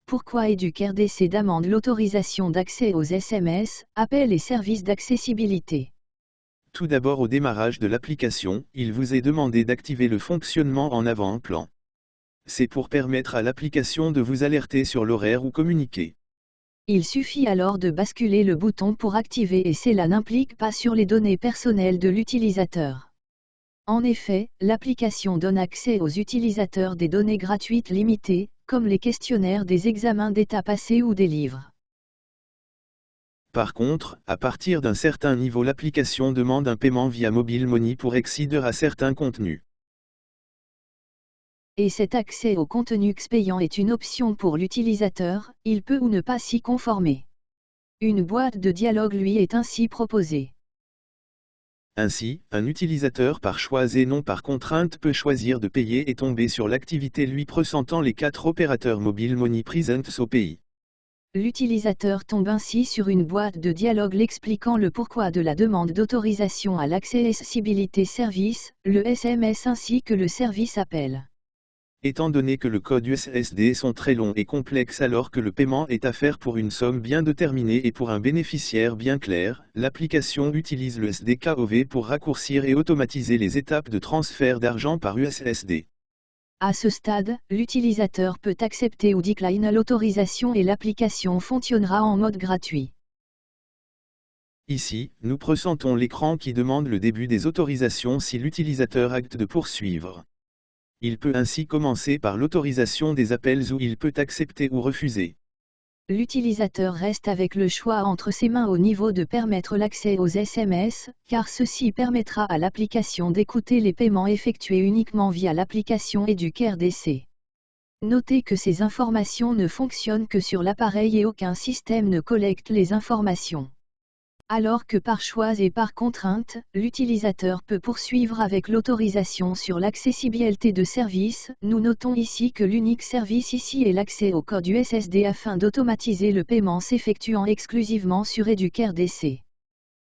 pourquoi EducRDC demande l'autorisation d'accès aux SMS, appels et services d'accessibilité. Tout d'abord, au démarrage de l'application, il vous est demandé d'activer le fonctionnement en avant-plan. C'est pour permettre à l'application de vous alerter sur l'horaire ou communiquer. Il suffit alors de basculer le bouton pour activer et cela n'implique pas sur les données personnelles de l'utilisateur. En effet, l'application donne accès aux utilisateurs des données gratuites limitées, comme les questionnaires des examens d'état passés ou des livres. Par contre, à partir d'un certain niveau, l'application demande un paiement via Mobile Money pour accéder à certains contenus. Et cet accès au contenu payant est une option pour l'utilisateur, il peut ou ne pas s'y conformer. Une boîte de dialogue lui est ainsi proposée. Ainsi, un utilisateur par choix et non par contrainte peut choisir de payer et tomber sur l'activité lui présentant les 4 opérateurs Mobile Money présents au pays. L'utilisateur tombe ainsi sur une boîte de dialogue l'expliquant le pourquoi de la demande d'autorisation à l'accessibilité service, le SMS ainsi que le service appel. Étant donné que le code USSD sont très longs et complexes alors que le paiement est à faire pour une somme bien déterminée et pour un bénéficiaire bien clair, l'application utilise le SDKOV pour raccourcir et automatiser les étapes de transfert d'argent par USSD. À ce stade, l'utilisateur peut accepter ou décliner l'autorisation et l'application fonctionnera en mode gratuit. Ici, nous présentons l'écran qui demande le début des autorisations si l'utilisateur acte de poursuivre. Il peut ainsi commencer par l'autorisation des appels où il peut accepter ou refuser. L'utilisateur reste avec le choix entre ses mains au niveau de permettre l'accès aux SMS, car ceci permettra à l'application d'écouter les paiements effectués uniquement via l'application EducRDC. Notez que ces informations ne fonctionnent que sur l'appareil et aucun système ne collecte les informations. Alors que par choix et par contrainte, l'utilisateur peut poursuivre avec l'autorisation sur l'accessibilité de service. Nous notons ici que l'unique service ici est l'accès au code USSD afin d'automatiser le paiement s'effectuant exclusivement sur EducRDC.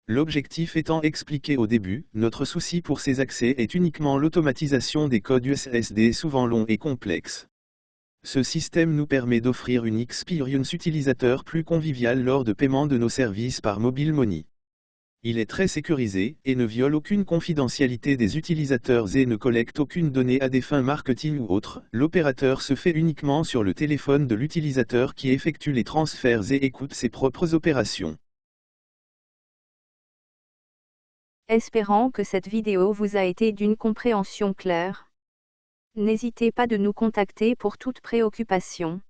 L'objectif étant expliqué au début, notre souci pour ces accès est uniquement l'automatisation des codes USSD souvent longs et complexes. Ce système nous permet d'offrir une expérience utilisateur plus conviviale lors de paiement de nos services par Mobile Money. Il est très sécurisé, et ne viole aucune confidentialité des utilisateurs et ne collecte aucune donnée à des fins marketing ou autres. L'opérateur se fait uniquement sur le téléphone de l'utilisateur qui effectue les transferts et écoute ses propres opérations. Espérant que cette vidéo vous a été d'une compréhension claire. N'hésitez pas de nous contacter pour toute préoccupation.